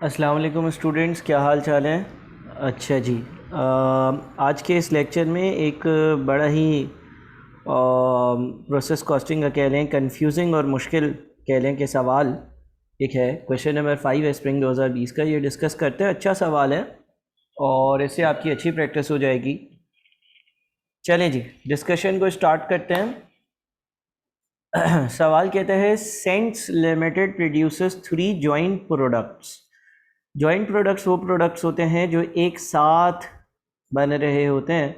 अस्सलाम वालेकुम स्टूडेंट्स, क्या हाल चाल है। अच्छा जी। आज के इस लेक्चर में एक बड़ा ही प्रोसेस कॉस्टिंग का कह लें, कंफ्यूजिंग और मुश्किल कह लें कि सवाल एक है। क्वेश्चन नंबर 5 है स्प्रिंग 2020 का, ये डिस्कस करते हैं। अच्छा सवाल है और इससे आपकी अच्छी प्रैक्टिस हो जाएगी। चलें जी, डिस्कशन को स्टार्ट करते हैं। सवाल कहता है cents limited produces 3 joint products. Joint products वो प्रोडक्ट्स होते हैं जो एक साथ बन रहे होते हैं।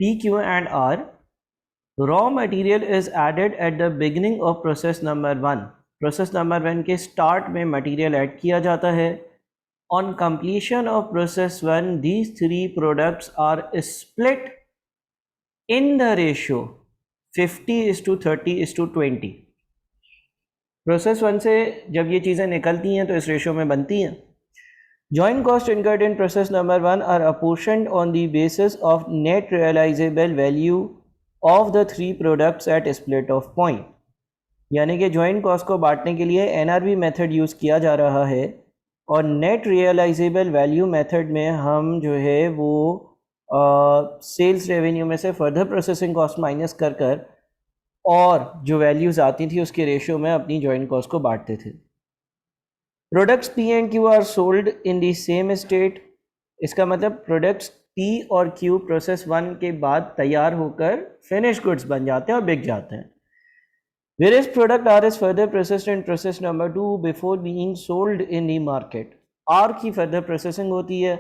P q and r. Raw material is added at the beginning of process number 1। Process number 1 के स्टार्ट में मटेरियल ऐड किया जाता है। On completion of process 1 these 3 products are split in the ratio 50:30:20। Process 1 से जब ये चीज़ें निकलती हैं तो इस रेशियो में बनती हैं। Joint cost incurred in process number 1 are apportioned on the basis of net realizable value of the 3 products at split off point। यानी कि जॉइंट कॉस्ट को बांटने के लिए NRV मेथड यूज़ किया जा रहा है और नेट रियलाइजेबल वैल्यू मेथड में हम जो है वो सेल्स रेवेन्यू में से फर्दर प्रोसेसिंग कॉस्ट माइनस कर कर और जो वैल्यूज़ आती थी उसके रेशियो में अपनी जॉइंट कॉस्ट को बांटते थे। Products P and Q R sold in the same state. इसका मतलब प्रोडक्ट्स पी और क्यू प्रोसेस 1 के बाद तैयार होकर फिनिश गुड्स बन जाते हैं और बिक जाते हैं। Whereas product R is further processed in process number 2 before being sold in the market। R की further processing होती है।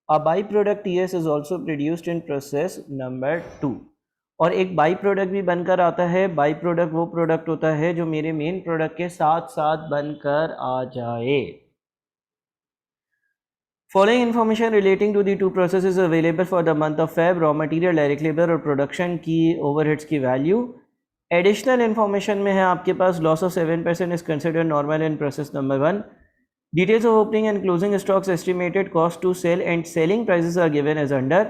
A byproduct TS is also produced in process number 2। और एक बाई प्रोडक्ट भी बनकर आता है। बाई प्रोडक्ट वो प्रोडक्ट होता है जो मेरे मेन प्रोडक्ट के साथ साथ बनकर आ जाए। Following information relating to the two processes available for the month of Feb: raw material, direct labour और प्रोडक्शन की ओवरहेड्स की वैल्यू। एडिशनल इन्फॉर्मेशन में है आपके पास loss of 7% is considered normal in process number 1। Details of opening and closing stocks, estimated cost to sell and selling prices are given as under.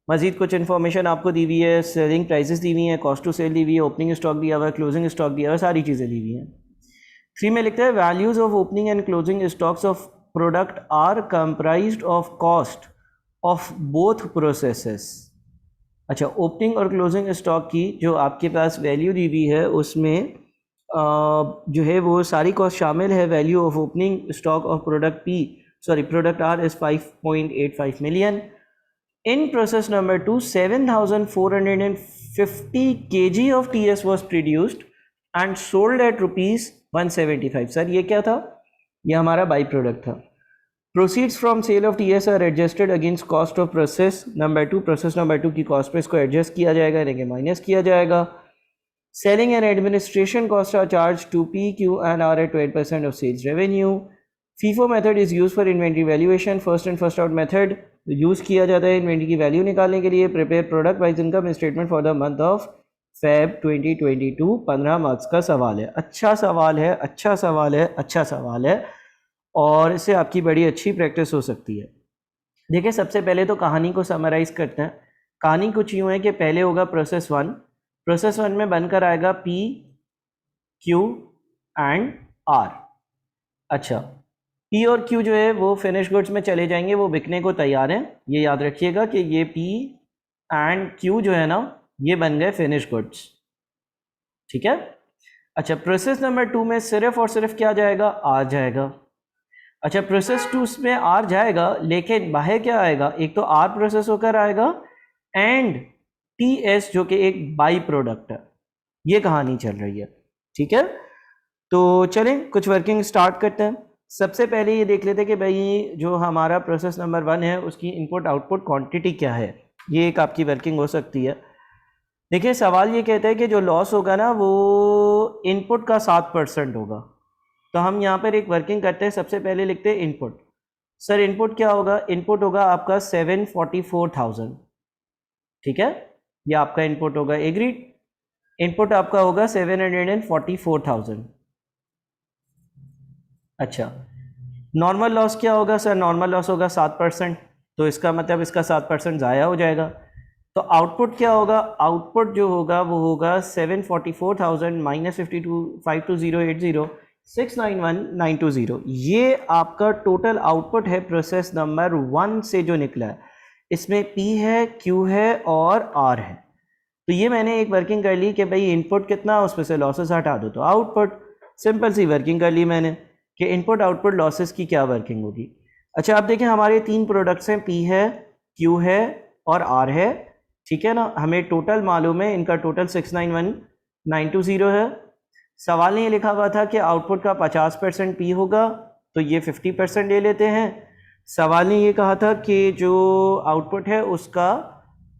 मजीद कुछ इन्फॉर्मेशन आपको दी हुई है, सेलिंग प्राइसेस दी हुई हैं, कॉस्ट टू सेल दी हुई है, ओपनिंग स्टॉक दिया हुआ है, क्लोजिंग स्टॉक दिया हुआ है, सारी चीज़ें दी हुई हैं। 3 में लिखते हैं values of opening and closing stocks of product r comprised of cost of both processes. अच्छा, ओपनिंग और क्लोजिंग स्टॉक की जो आपके पास वैल्यू दी हुई है उसमें जो है वो सारी कॉस्ट शामिल है। Value of opening stock of product r is 5.85 million. In process number 2, 7,450 kg of TS was produced and sold at rupees 175। Sir ये क्या था? ये हमारा बाई प्रोडक्ट था। Proceeds from sale of TS are adjusted against cost of process number 2। Process number 2 की cost पे इसको adjust किया जाएगा, यानी कि माइनस किया जाएगा। Selling and administration costs are charged to P, Q and R at 12% of sales revenue। FIFO method is used for inventory valuation। First in first out method use किया जाता है इन्वेंट्री की वैल्यू निकालने के लिए। Prepare product wise income statement for the month of Feb 2022। 15 marks का सवाल है। अच्छा सवाल है, अच्छा सवाल है, अच्छा सवाल है और इससे आपकी बड़ी अच्छी प्रैक्टिस हो सकती है। देखिए, सबसे पहले तो कहानी को समराइज करते हैं। कहानी कुछ यूँ है कि पहले होगा प्रोसेस 1। प्रोसेस 1 में बनकर आएगा पी, क्यू एंड आर। अच्छा, पी और क्यू जो है वो फिनिश गुड्स में चले जाएंगे, वो बिकने को तैयार हैं। ये याद रखिएगा कि ये पी एंड क्यू जो है ना, ये बन गए फिनिश गुड्स। ठीक है। अच्छा, प्रोसेस नंबर 2 में सिर्फ और सिर्फ क्या जाएगा? आर जाएगा। अच्छा, प्रोसेस 2 में आर जाएगा लेकिन बाहर क्या आएगा? एक तो आर प्रोसेस होकर आएगा एंड टी एस जो कि एक बाई प्रोडक्ट है। ये कहानी चल रही है। ठीक है, तो चलें कुछ वर्किंग स्टार्ट करते हैं। सबसे पहले ये देख लेते हैं कि भाई जो हमारा प्रोसेस नंबर 1 है उसकी इनपुट आउटपुट क्वांटिटी क्या है। ये एक आपकी वर्किंग हो सकती है। देखिए, सवाल ये कहता है कि जो लॉस होगा ना वो इनपुट का 7% होगा। तो हम यहाँ पर एक वर्किंग करते हैं। सबसे पहले लिखते हैं इनपुट। सर इनपुट क्या होगा? इनपुट होगा आपका 744,000। ठीक है, ये आपका इनपुट होगा। एग्रीड। इनपुट आपका होगा 744,000। अच्छा, नॉर्मल लॉस क्या होगा? सर नॉर्मल लॉस होगा 7%, तो इसका मतलब इसका 7% ज़ाया हो जाएगा। तो आउटपुट क्या होगा? आउटपुट जो होगा वो होगा 744,000 माइनस 52,52080। 691920, ये आपका टोटल आउटपुट है प्रोसेस नंबर 1 से जो निकला है। इसमें P है, Q है और R है। तो ये मैंने एक वर्किंग कर ली कि भाई इनपुट कितना, उसमें से लॉसेस हटा दो तो आउटपुट। सिंपल सी वर्किंग कर ली मैंने कि इनपुट आउटपुट लॉसेस की क्या वर्किंग होगी। अच्छा, आप देखें हमारे 3 प्रोडक्ट्स हैं, P है, Q है और R है, ठीक है ना। हमें टोटल मालूम है, इनका टोटल 691920 है। सवाल में ये लिखा हुआ था कि आउटपुट का 50% P होगा, तो ये 50% ले लेते हैं। सवाल ने ये कहा था कि जो आउटपुट है उसका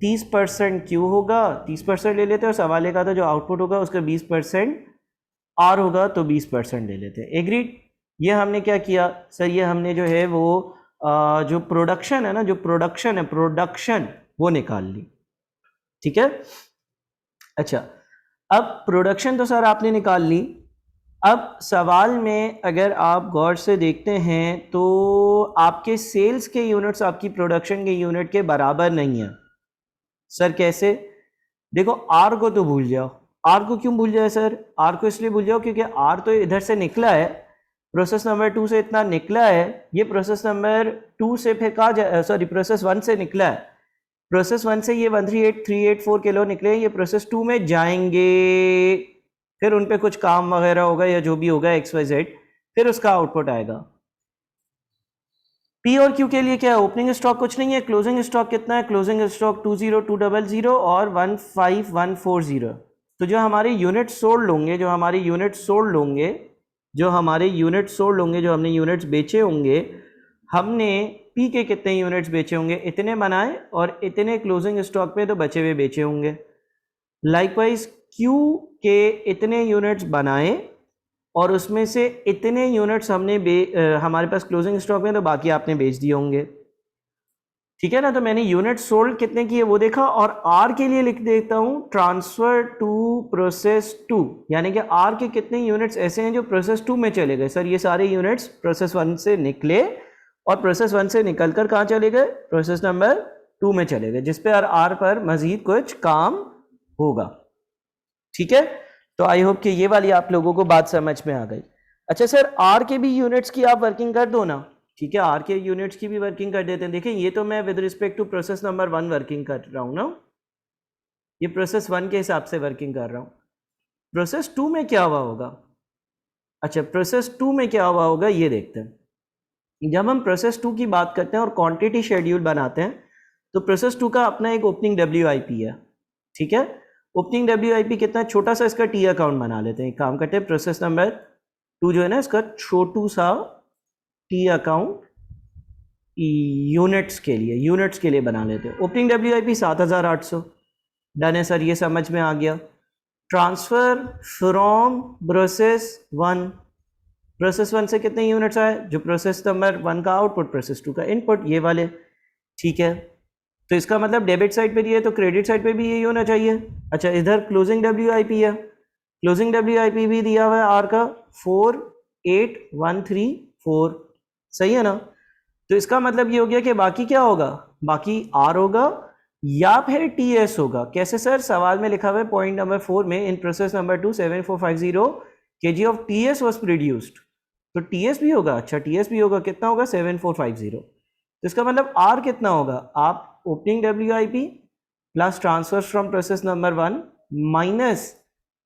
30% Q होगा, 30% ले लेते हैं। और सवाल ये कहा था जो आउटपुट होगा उसका 20% R होगा, तो 20% ले लेते हैं। एग्रीड। ये हमने क्या किया सर, ये हमने जो है वो जो प्रोडक्शन है ना, जो प्रोडक्शन है, प्रोडक्शन वो निकाल ली, ठीक है। अच्छा, अब प्रोडक्शन तो सर आपने निकाल ली। अब सवाल में अगर आप गौर से देखते हैं तो आपके सेल्स के यूनिट्स आपकी प्रोडक्शन के यूनिट के बराबर नहीं है। सर कैसे? देखो, आर को तो भूल जाओ। आर को क्यों भूल जाए सर? आर को इसलिए भूल जाओ क्योंकि आर तो इधर से निकला है, प्रोसेस नंबर 2 से इतना निकला है। ये प्रोसेस नंबर 2 से फिर कहा जाए, सॉरी प्रोसेस 1 से निकला है। प्रोसेस 1 से ये 138384 किलो निकले, ये प्रोसेस 2 में जाएंगे, फिर उन पे कुछ काम वगैरह होगा या जो भी होगा XYZ, फिर उसका आउटपुट आएगा। P और Q के लिए क्या है? ओपनिंग स्टॉक कुछ नहीं है। क्लोजिंग स्टॉक कितना है? क्लोजिंग स्टॉक 20200 और 15140। तो जो हमारे यूनिट सोल्ड होंगे, जो हमने यूनिट्स बेचे होंगे, हमने P के कितने यूनिट्स बेचे होंगे? इतने बनाए और इतने क्लोजिंग स्टॉक पे तो बचे हुए बेचे होंगे। लाइकवाइज Q के इतने यूनिट्स बनाए और उसमें से इतने यूनिट्स हमारे पास क्लोजिंग स्टॉक में, तो बाकी आपने बेच दिए होंगे, ठीक है ना। तो मैंने यूनिट सोल्ड कितने किए वो देखा, और आर के लिए लिख देता हूं ट्रांसफर टू प्रोसेस 2, यानी कि आर के कितने यूनिट्स ऐसे हैं जो प्रोसेस 2 में चले गए। सर ये सारे यूनिट्स प्रोसेस 1 से निकले और प्रोसेस 1 से निकलकर कहां चले गए? प्रोसेस नंबर 2 में चले गए, जिस पे आर पर मजीद कुछ काम होगा, ठीक है। तो आई होप कि ये वाली आप लोगों को बात समझ में आ गई। अच्छा सर, आर के भी यूनिट्स की आप वर्किंग कर दो ना, ठीक है। आर के यूनिट्स की भी वर्किंग कर देते हैं। देखिए, ये तो मैं with respect to process number 1 working कर रहा हूँ ना, ये प्रोसेस 1 के हिसाब से वर्किंग कर रहा हूँ। प्रोसेस 2 में क्या हुआ होगा? अच्छा, प्रोसेस 2 में क्या हुआ होगा ये देखते हैं। जब हम प्रोसेस 2 की बात करते हैं और क्वांटिटी शेड्यूल बनाते हैं, तो प्रोसेस 2 का अपना एक ओपनिंग WIP है, ठीक है। ओपनिंग WIP कितना छोटा सा, इसका T अकाउंट बना लेते हैं। एक काम करते हैं, प्रोसेस नंबर 2 जो है ना, इसका छोटू सा T अकाउंट यूनिट्स के लिए बना लेते हैं। Opening WIP 7800। डन है सर, ये समझ में आ गया। ट्रांसफर फ्रॉम प्रोसेस 1, प्रोसेस 1 से कितने यूनिट्स आए? जो प्रोसेस नंबर 1 का आउटपुट, प्रोसेस 2 का इनपुट, ये वाले, ठीक है। तो इसका मतलब डेबिट साइड पे दिया है तो क्रेडिट साइड पे भी यही होना चाहिए। अच्छा, इधर क्लोजिंग WIP है, क्लोजिंग WIP भी दिया हुआ है आर का 48134, सही है ना। तो इसका मतलब ये हो गया कि बाकी क्या होगा? बाकी आर होगा या फिर TS होगा। कैसे सर? सवाल में लिखा हुआ है पॉइंट नंबर 4 में, इन process number 2 7450 kg of TS was produced, तो TS भी होगा। अच्छा, TS भी होगा, कितना होगा? 7450। तो इसका मतलब आर कितना होगा? आप opening WIP plus transfer from process number 1 minus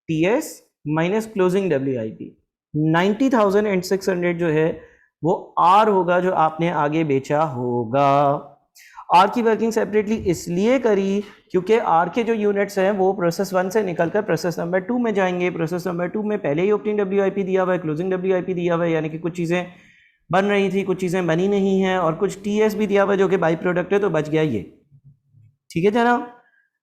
TS minus closing WIP, 90,600 जो है वो आर होगा, जो आपने आगे बेचा होगा। आर की वर्किंग सेपरेटली इसलिए करी क्योंकि आर के जो यूनिट्स हैं वो प्रोसेस 1 से निकलकर प्रोसेस नंबर 2 में जाएंगे। प्रोसेस नंबर 2 में पहले ही ओपनिंग WIP दिया हुआ है, क्लोजिंग WIP दिया हुआ है, यानी कि कुछ चीज़ें बन रही थी, कुछ चीज़ें बनी नहीं हैं, और कुछ TS भी दिया हुआ है जो कि बाई प्रोडक्ट है, तो बच गया ये, ठीक है जनाब।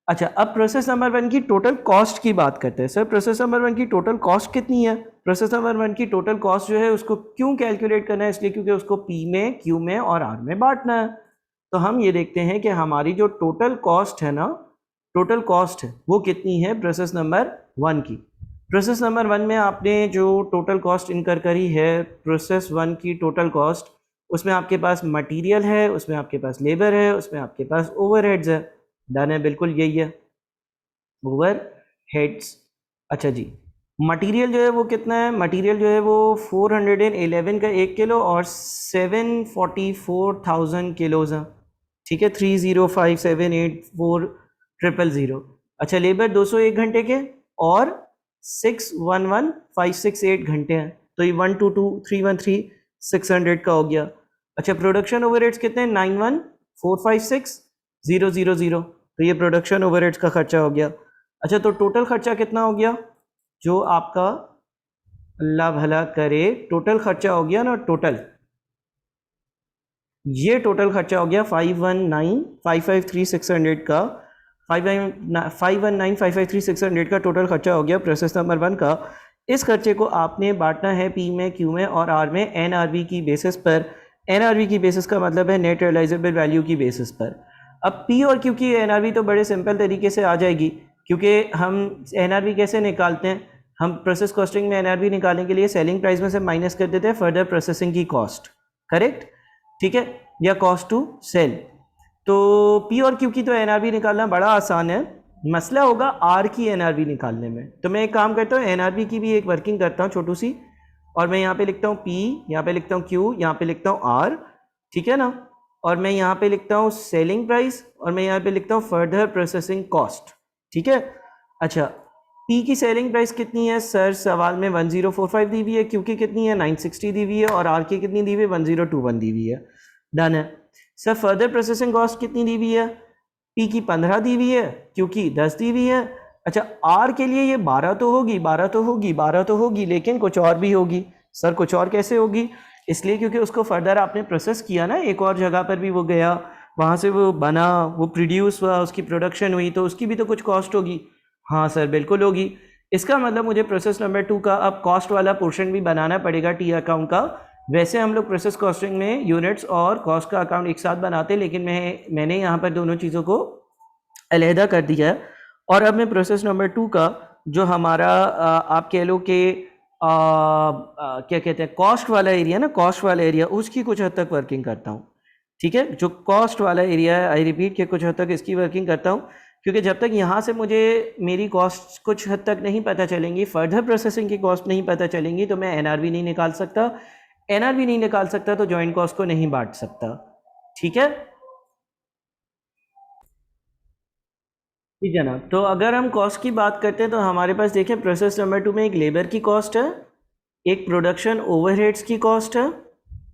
अच्छा, अब प्रोसेस नंबर 1 की टोटल कॉस्ट की बात करते हैं। सर प्रोसेस नंबर 1 की टोटल कॉस्ट कितनी है? प्रोसेस नंबर 1 की टोटल कॉस्ट जो है उसको क्यों कैलकुलेट करना है? इसलिए क्योंकि उसको P में, Q में और R में बांटना है। तो हम ये देखते हैं कि हमारी जो टोटल कॉस्ट है ना, टोटल कॉस्ट है वो कितनी है प्रोसेस नंबर 1 की। प्रोसेस नंबर 1 में आपने जो टोटल कॉस्ट इनकर करी है, प्रोसेस 1 की टोटल कॉस्ट, उसमें आपके पास मटेरियल है, उसमें आपके पास लेबर है, उसमें आपके पास ओवरहेड्स है। डन है, बिल्कुल यही है, ओवरहेड्स। अच्छा जी, मटेरियल जो है वो कितना है, मटेरियल जो है वो 411 का 1 किलो और 744,000 किलोज है, ठीक है, 305784000। अच्छा, लेबर 201 घंटे के और 611568 घंटे हैं, तो ये 122313600 का हो गया। अच्छा, प्रोडक्शन ओवरहेड्स कितने हैं, 91456,000, तो ये प्रोडक्शन ओवरहेड्स का खर्चा हो गया। अच्छा, तो टोटल खर्चा कितना हो गया, जो आपका अल्लाह भला करे टोटल खर्चा हो गया ना, टोटल ये टोटल खर्चा हो गया 519,553,600 का, 519,553,600 का टोटल खर्चा हो गया प्रोसेस नंबर 1 का। इस खर्चे को आपने बांटना है पी में, क्यू में और आर में एनआरवी की बेसिस पर। एनआरवी की बेसिस का मतलब है नेट रियलाइजेबल वैल्यू की बेसिस पर। अब पी और क्यू की एनआरवी तो बड़े सिंपल तरीके से आ जाएगी, क्योंकि हम एनआरवी कैसे निकालते हैं, हम प्रोसेस कॉस्टिंग में एनआरवी निकालने के लिए सेलिंग प्राइस में से माइनस कर देते हैं फर्दर प्रोसेसिंग की कॉस्ट, करेक्ट, ठीक है, या कॉस्ट टू सेल। तो पी और क्यू की तो एनआरवी निकालना बड़ा आसान है, मसला होगा आर की एनआरवी निकालने में। तो मैं एक काम करता हूँ, एनआरवी की भी एक वर्किंग करता हूँ छोटू सी, और मैं यहाँ पे लिखता हूँ पी, यहाँ पे लिखता हूँ क्यू, यहाँ पे लिखता हूँ आर, ठीक है ना, और मैं यहाँ पे लिखता हूँ सेलिंग प्राइस, और मैं यहाँ पे लिखता हूँ फर्दर प्रोसेसिंग कॉस्ट, ठीक है। अच्छा, पी की सेलिंग प्राइस कितनी है सर, सवाल में 1045 दी हुई है, क्यू की कितनी है 960 दी हुई है, और आर की कितनी दी हुई है 1021 दी हुई है, डन है। सर फर्दर प्रोसेसिंग कॉस्ट कितनी दी हुई है, पी की 15 दी हुई है, क्यू की 10 दी हुई है। अच्छा, आर के लिए ये 12 तो होगी, 12 तो होगी, 12 तो होगी, लेकिन कुछ और भी होगी। सर कुछ और कैसे होगी, इसलिए क्योंकि उसको फर्दर आपने प्रोसेस किया ना, एक और जगह पर भी वो गया, वहाँ से वो बना, वो प्रोड्यूस हुआ, उसकी प्रोडक्शन हुई, तो उसकी भी तो कुछ कॉस्ट होगी। हाँ सर बिल्कुल होगी। इसका मतलब मुझे प्रोसेस नंबर 2 का अब कॉस्ट वाला पोर्शन भी बनाना पड़ेगा टी अकाउंट का। वैसे हम लोग प्रोसेस कॉस्टिंग में यूनिट्स और कॉस्ट का अकाउंट एक साथ बनाते हैं, लेकिन मैंने यहाँ पर दोनों चीज़ों को अलहदा कर दिया है। और अब मैं प्रोसेस नंबर 2 का जो हमारा आप कह लो कि क्या कहते हैं कॉस्ट वाला एरिया ना, कॉस्ट वाला एरिया, उसकी कुछ हद तक वर्किंग करता हूँ, ठीक है। जो कॉस्ट वाला एरिया है, आई रिपीट कि कुछ हद तक इसकी वर्किंग करता हूँ, क्योंकि जब तक यहाँ से मुझे मेरी कॉस्ट कुछ हद तक नहीं पता चलेंगी, फर्दर प्रोसेसिंग की कॉस्ट नहीं पता चलेंगी, तो मैं एनआरवी नहीं निकाल सकता। एनआरवी नहीं निकाल सकता तो जॉइंट कॉस्ट को नहीं बांट सकता, ठीक है, ठीक है ना। तो अगर हम कॉस्ट की बात करते हैं तो हमारे पास देखिए प्रोसेस नंबर 2 में एक लेबर की कॉस्ट है, एक प्रोडक्शन ओवरहेड्स की कॉस्ट है,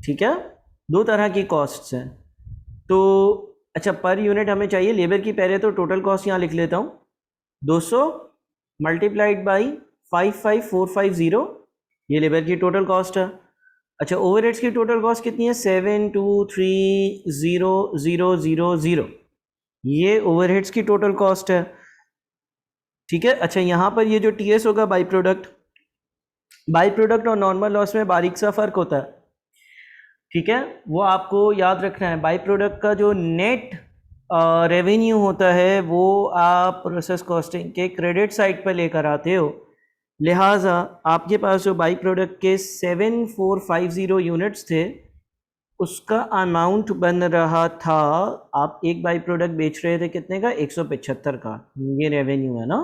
ठीक है, दो तरह की कॉस्ट्स हैं। तो अच्छा, पर यूनिट हमें चाहिए लेबर की, पहले तो टोटल कॉस्ट यहाँ लिख लेता हूँ, 200 मल्टीप्लाइड बाई 55450, ये लेबर की टोटल कॉस्ट है। अच्छा, ओवरहेड्स की टोटल कॉस्ट कितनी है, 7230,000, ये ओवरहेड्स की टोटल कॉस्ट है, ठीक है। अच्छा, यहाँ पर ये जो टीएस होगा बाई प्रोडक्ट, बाई प्रोडक्ट और नॉर्मल लॉस में बारीक सा फर्क होता है, ठीक है, वो आपको याद रखना है। बाई प्रोडक्ट का जो नेट रेवेन्यू होता है वो आप प्रोसेस कॉस्टिंग के क्रेडिट साइड पर लेकर आते हो, लिहाजा आपके पास जो बाई प्रोडक्ट के 7450 यूनिट्स थे, उसका अमाउंट बन रहा था, आप एक बाई प्रोडक्ट बेच रहे थे कितने का, 175 का, ये रेवेन्यू है ना।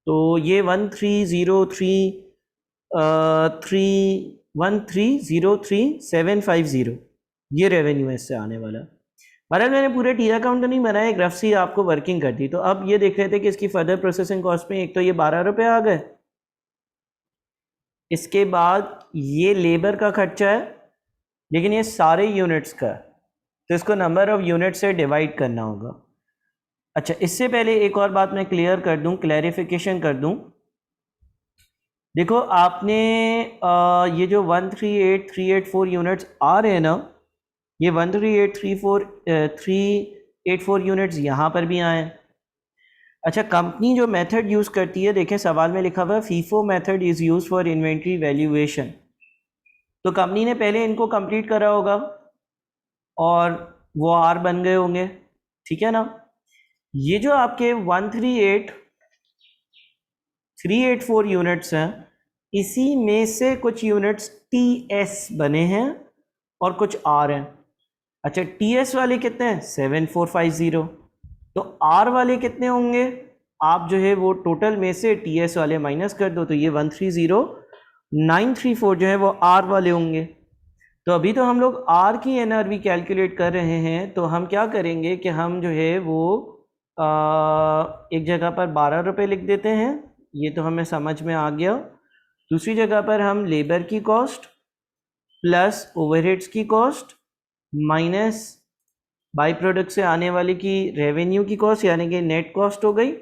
तो ये 1303750, ये रेवेन्यू है इससे आने वाला। बहरहाल मैंने पूरे टी अकाउंट तो नहीं बनाया, एक रफ सी आपको वर्किंग कर दी। तो अब ये देख रहे थे कि इसकी फर्दर प्रोसेसिंग कॉस्ट में एक तो ये 12 रुपये आ गए, इसके बाद ये लेबर का खर्चा है, लेकिन ये सारे यूनिट्स का, तो इसको नंबर ऑफ यूनिट से डिवाइड करना होगा। अच्छा, इससे पहले एक और बात मैं क्लियर कर दूं, क्लैरिफिकेशन कर दूं। देखो आपने ये जो 138,384 यूनिट्स आ रहे हैं ना, ये 138,384 यूनिट्स यहाँ पर भी आए हैं। अच्छा, कंपनी जो मेथड यूज़ करती है, देखें सवाल में लिखा हुआ है FIFO method is use for inventory valuation, तो कंपनी ने पहले इनको कंप्लीट करा होगा और वो आर बन गए होंगे, ठीक है ना। ये जो आपके 138,384 यूनिट्स हैं, इसी में से कुछ यूनिट्स टी एस बने हैं और कुछ आर हैं। अच्छा, टी एस वाले कितने हैं, 7450, तो आर वाले कितने होंगे, आप जो है वो टोटल में से TS वाले माइनस कर दो, तो ये 130934 जो है वो R वाले होंगे। तो अभी तो हम लोग R की NRV कैलकुलेट कर रहे हैं, तो हम क्या करेंगे कि हम जो है वो एक जगह पर 12 रुपये लिख देते हैं, ये तो हमें समझ में आ गया। दूसरी जगह पर हम लेबर की कॉस्ट प्लस ओवरहेड्स की कॉस्ट माइनस बाई प्रोडक्ट से आने वाली की रेवेन्यू की कॉस्ट यानी कि नेट कॉस्ट हो गई,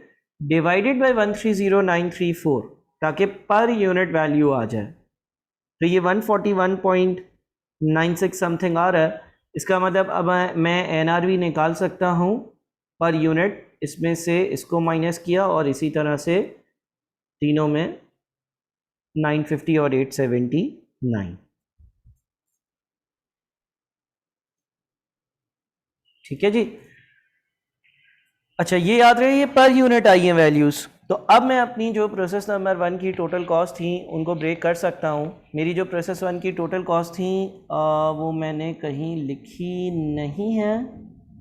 डिवाइडेड बाय 130934 ताकि पर यूनिट वैल्यू आ जाए। तो ये 141.96 समथिंग आ रहा है। इसका मतलब अब मैं NRV निकाल सकता हूँ पर यूनिट, इसमें से इसको माइनस किया और इसी तरह से तीनों में 950 और 879। ठीक है जी। अच्छा, ये याद रहे ये पर यूनिट आई है वैल्यूज़। तो अब मैं अपनी जो प्रोसेस नंबर 1 की टोटल कॉस्ट थी उनको ब्रेक कर सकता हूँ। मेरी जो प्रोसेस 1 की टोटल कॉस्ट थी वो मैंने कहीं लिखी नहीं है,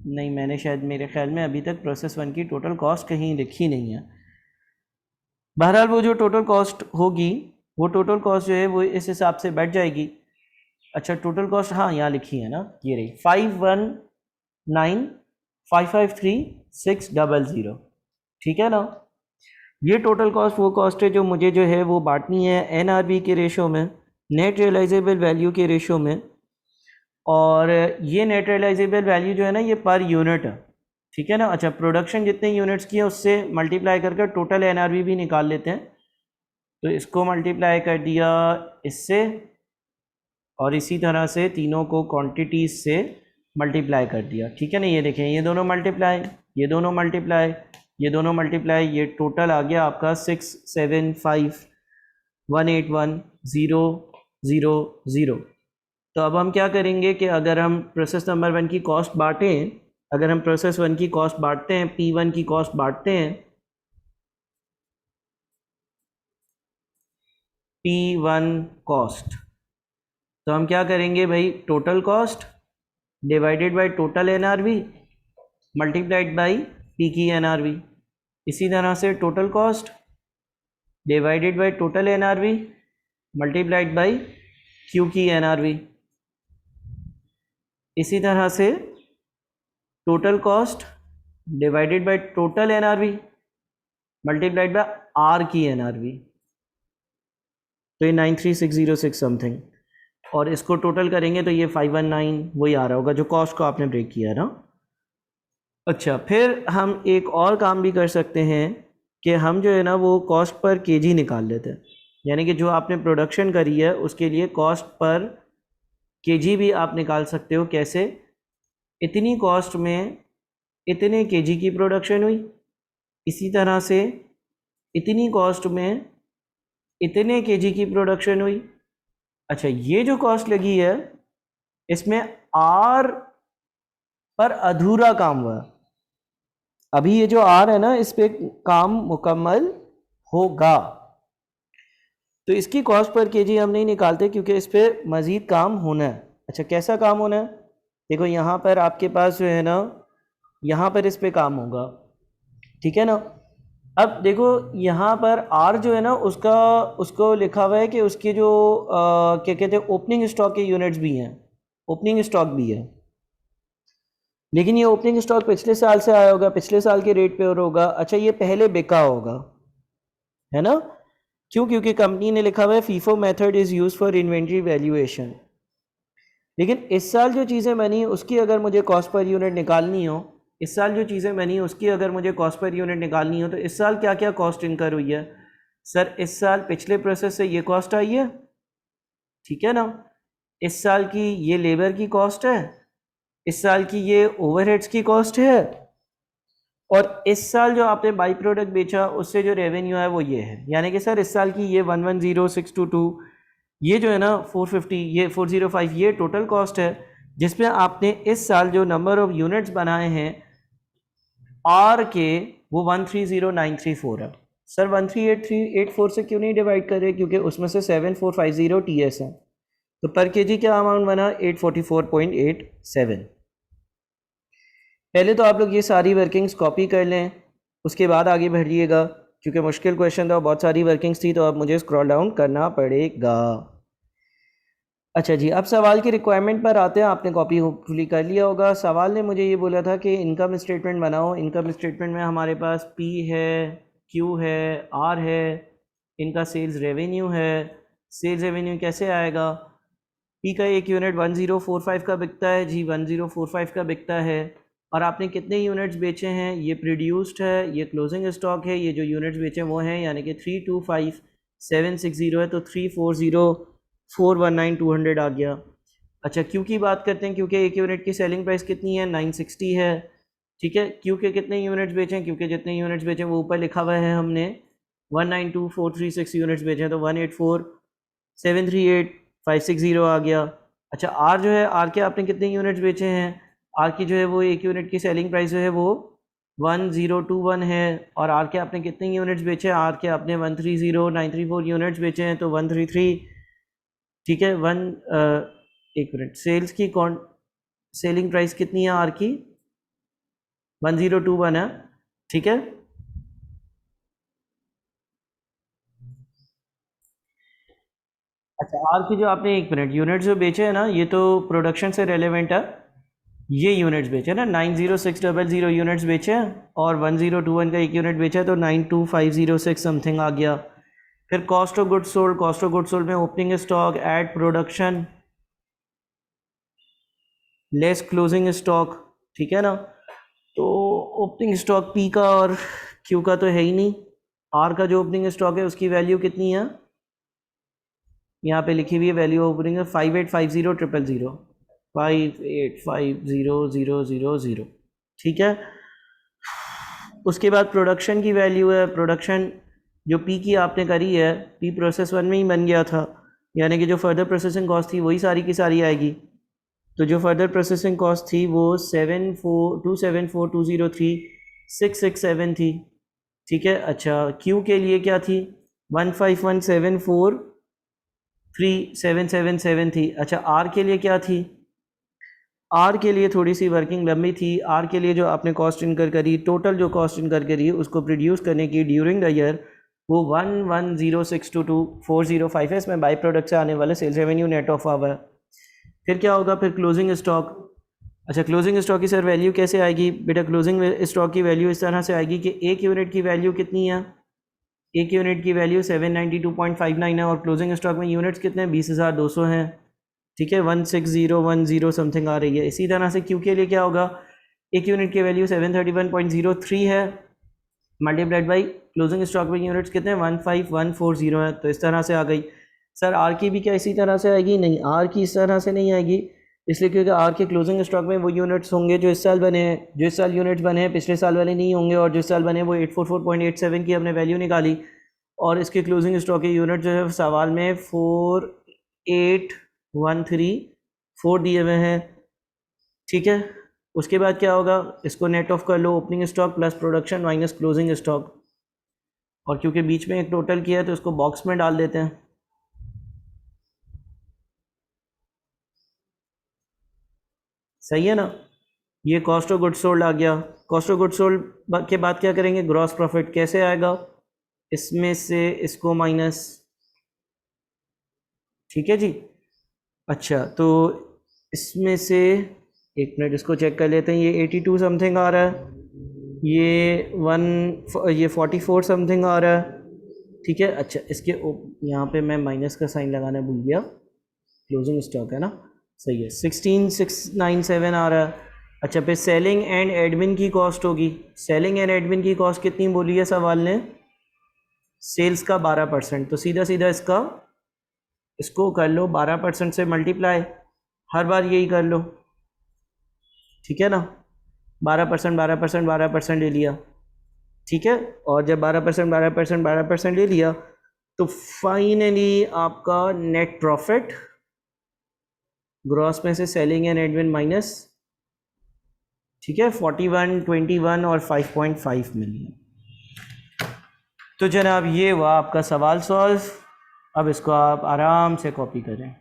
नहीं मैंने शायद, मेरे ख्याल में अभी तक प्रोसेस 1 की टोटल कॉस्ट कहीं लिखी नहीं है। बहरहाल वो जो टोटल कॉस्ट होगी वो टोटल कॉस्ट जो है वो इस हिसाब से बैठ जाएगी। अच्छा, टोटल कॉस्ट हाँ यहाँ लिखी है ना, ये रही 519,553,600। ठीक है ना। ये टोटल कॉस्ट वो कॉस्ट है जो मुझे जो है वो बांटनी है NRV के रेशो में, नेट रियलाइजेबल वैल्यू के रेशो में, और ये नेट रियलाइजेबल वैल्यू जो है ना ये पर यूनिट है। ठीक है ना। अच्छा, प्रोडक्शन जितने यूनिट्स की है उससे मल्टीप्लाई करके टोटल NRV भी निकाल लेते हैं। तो इसको मल्टीप्लाई कर दिया इससे और इसी तरह से तीनों को क्वांटिटीज से मल्टीप्लाई कर दिया। ठीक है ना। ये देखें, ये दोनों मल्टीप्लाई, ये दोनों मल्टीप्लाई, ये दोनों मल्टीप्लाई, ये टोटल आ गया आपका 675,181,000। तो अब हम क्या करेंगे कि अगर हम प्रोसेस नंबर 1 की कॉस्ट बांटें, अगर हम प्रोसेस 1 की कॉस्ट बांटते हैं, P1 की कॉस्ट बांटते हैं, P1 कॉस्ट, तो हम क्या करेंगे भाई, total cost divided by total NRV multiplied by P की NRV। इसी तरह से total cost divided by total NRV multiplied by Q की NRV। इसी तरह से total cost divided by total NRV multiplied by R की NRV। तो ये 93606 समथिंग, और इसको टोटल करेंगे तो ये 519 वही आ रहा होगा जो कॉस्ट को आपने ब्रेक किया ना। अच्छा, फिर हम एक और काम भी कर सकते हैं कि हम जो है ना वो कॉस्ट पर केजी निकाल लेते हैं, यानी कि जो आपने प्रोडक्शन करी है उसके लिए कॉस्ट पर केजी भी आप निकाल सकते हो। कैसे, इतनी कॉस्ट में इतने केजी की प्रोडक्शन हुई, इसी तरह से इतनी कॉस्ट में इतने केजी की प्रोडक्शन हुई। अच्छा, ये जो कॉस्ट लगी है इसमें R पर अधूरा काम हुआ, अभी ये जो R है ना इस पे काम मुकम्मल होगा, तो इसकी कॉस्ट पर केजी हम नहीं निकालते क्योंकि इस पे मज़ीद काम होना है। अच्छा, कैसा काम होना है, देखो यहाँ पर आपके पास जो है ना यहाँ पर इस पे काम होगा। ठीक है ना। अब देखो यहाँ पर R जो है ना उसको लिखा हुआ है कि उसके जो क्या कहते हैं ओपनिंग स्टॉक के यूनिट्स भी हैं, ओपनिंग स्टॉक भी है, लेकिन ये ओपनिंग स्टॉक पिछले साल से आया होगा, पिछले साल के रेट पे और होगा। अच्छा, ये पहले बिका होगा, है ना। क्यों, क्योंकि कंपनी ने लिखा हुआ है FIFO method is use for inventory valuation. लेकिन इस साल जो चीज़ें बनी उसकी अगर मुझे कॉस्ट पर यूनिट निकालनी हो, इस साल जो चीज़ें बनी उसकी अगर मुझे कॉस्ट पर यूनिट निकालनी हो, तो इस साल क्या क्या कॉस्ट इनकर हुई है। सर, इस साल पिछले प्रोसेस से ये कॉस्ट आई है, ठीक है ना। इस साल की ये लेबर की कॉस्ट है, इस साल की ये ओवरहेड्स की कॉस्ट है, और इस साल जो आपने बाई प्रोडक्ट बेचा उससे जो रेवेन्यू है वो ये है। यानी कि सर इस साल की ये 110,622, ये जो है ना 450, ये 405, ये टोटल कॉस्ट है जिसमें आपने इस साल जो नंबर ऑफ यूनिट्स बनाए हैं R के वो 130934 है। सर 138384 से क्यों नहीं डिवाइड कर रहे, क्योंकि उसमें से 7450 TS है, तो पर केजी क्या अमाउंट बना 844.87। पहले तो आप लोग ये सारी वर्किंग्स कॉपी कर लें, उसके बाद आगे बढ़िएगा, क्योंकि मुश्किल क्वेश्चन था, बहुत सारी वर्किंग्स थी, तो अब मुझे स्क्रॉल डाउन करना पड़ेगा। अच्छा जी, अब सवाल की रिक्वायरमेंट पर आते हैं। आपने कॉपी होपफुली कर लिया होगा। सवाल ने मुझे ये बोला था कि इनकम स्टेटमेंट बनाओ। इनकम स्टेटमेंट में हमारे पास पी है, क्यू है, आर है, इनका सेल्स रेवेन्यू है। सेल्स रेवेन्यू कैसे आएगा? पी का एक यूनिट 1045 का बिकता है जी, 1045 का बिकता है। और आपने कितने यूनिट्स बेचे हैं? ये प्रोड्यूस्ड है, ये क्लोजिंग स्टॉक है, ये जो यूनिट्स बेचे वो हैं, यानी कि 325760 है, तो 340419200 आ गया। अच्छा, क्यू की बात करते हैं। क्योंकि एक यूनिट की सेलिंग प्राइस कितनी है? 960 है। ठीक है, क्यू के कितने यूनिट्स बेचें? क्योंकि जितने यूनिट्स बेचें वो ऊपर लिखा हुआ है, हमने 192436 यूनिट्स बेचे, तो 184738560 आ गया। अच्छा, आर जो है, आर के आपने कितने यूनिट्स बेचे हैं? आर की जो है वो एक यूनिट की सेलिंग प्राइस जो है वो 1021 है। और आर के आपने कितने यूनिट्स बेचे हैं? आर के आपने 130934 यूनिट्स बेचे हैं, तो 133। ठीक है, एक मिनट, सेल्स की सेलिंग प्राइस कितनी है आर की? 1021 है। ठीक है, अच्छा, आर की जो आपने, एक मिनट, यूनिट्स जो बेचे हैं ना, ये तो प्रोडक्शन से रेलेवेंट है। ये यूनिट्स बेचे ना, 90600 यूनिट्स बेचे हैं, और 1021 का एक यूनिट बेचा है, तो 92506 समथिंग आ गया। फिर cost of goods sold, cost of goods sold में opening stock at production less closing stock. ठीक है ना, तो ओपनिंग स्टॉक पी का और क्यू का तो है ही नहीं। आर का जो ओपनिंग स्टॉक है उसकी वैल्यू कितनी है? यहाँ पे लिखी हुई है वैल्यू ओपनिंग है 585000, 585000। ठीक है, उसके बाद प्रोडक्शन की वैल्यू है। प्रोडक्शन जो पी की आपने करी है, पी प्रोसेस वन में ही बन गया था, यानी कि जो फर्दर प्रोसेसिंग कॉस्ट थी वही सारी की सारी आएगी। तो जो फर्दर प्रोसेसिंग कॉस्ट थी वो 74274203667 थी। ठीक है, अच्छा, क्यू के लिए क्या थी? 151743777 थी। अच्छा, आर के लिए क्या थी? आर के लिए थोड़ी सी वर्किंग लंबी थी। आर के लिए जो आपने कॉस्ट इनकर करी, टोटल जो कॉस्ट इनकर करी उसको प्रोड्यूस करने की ड्यूरिंग द ईयर, वो 110622405 है। इसमें बाई प्रोडक्ट से आने वाले sales revenue net of hour. फिर क्या होगा? फिर क्लोजिंग स्टॉक। अच्छा, क्लोजिंग स्टॉक की सर वैल्यू कैसे आएगी? बेटा, क्लोजिंग स्टॉक की वैल्यू इस तरह से आएगी कि एक यूनिट की वैल्यू कितनी है? एक यूनिट की वैल्यू 792.59 है, और क्लोजिंग स्टॉक में यूनिट्स कितने हैं? 20,200 हैं। ठीक है, 16010 समथिंग आ रही है। इसी तरह से क्यू के लिए क्या होगा? एक यूनिट की वैल्यू 731.03 है, मल्टीप्लाइड बाई क्लोजिंग स्टॉक में यूनिट्स कितने हैं? 15140 है। तो इस तरह से आ गई। सर आर की भी क्या इसी तरह से आएगी? नहीं, आर की इस तरह से नहीं आएगी, इसलिए क्योंकि आर के क्लोजिंग स्टॉक में वो यूनिट्स होंगे जो इस साल बने हैं। जो इस साल यूनिट्स बने हैं पिछले साल वाले नहीं होंगे, और जो इस साल बने वो 844.87 की हमने वैल्यू निकाली, और इसके क्लोजिंग स्टॉक के यूनिट जो है सवाल में 48134 दिए हुए हैं। ठीक है, उसके बाद क्या होगा? इसको नेट ऑफ कर लो, opening stock plus production minus closing stock. और क्योंकि बीच में एक टोटल किया है तो इसको बॉक्स में डाल देते हैं। सही है ना? ये कॉस्ट ऑफ गुड्स सोल्ड आ गया। कॉस्ट ऑफ गुड्स सोल्ड के बाद क्या करेंगे? ग्रॉस प्रॉफिट कैसे आएगा? इसमें से इसको माइनस। ठीक है जी। अच्छा, तो इसमें से, एक मिनट, इसको चेक कर लेते हैं। ये 82 समथिंग आ रहा है, ये 44 समथिंग आ रहा है। ठीक है, अच्छा, इसके यहाँ पे मैं माइनस का साइन लगाना भूल गया, क्लोजिंग स्टॉक है ना, सही है, 16697 आ रहा है। अच्छा, फिर सेलिंग एंड एडमिन की कॉस्ट होगी। सेलिंग एंड एडमिन की कॉस्ट कितनी बोली है सवाल ने? सेल्स का 12%। तो सीधा सीधा इसको कर लो 12% से मल्टीप्लाई, हर बार यही कर लो। ठीक है ना, 12% 12% 12% ले लिया। ठीक है, और जब 12% 12% 12% ले लिया, तो फाइनली आपका नेट प्रॉफिट ग्रॉस में से सेलिंग एंड एडमिन माइनस, ठीक है, 41, 21 और 5.5 मिलियन। तो जनाब ये हुआ आपका सवाल सॉल्व। अब इसको आप आराम से कॉपी करें।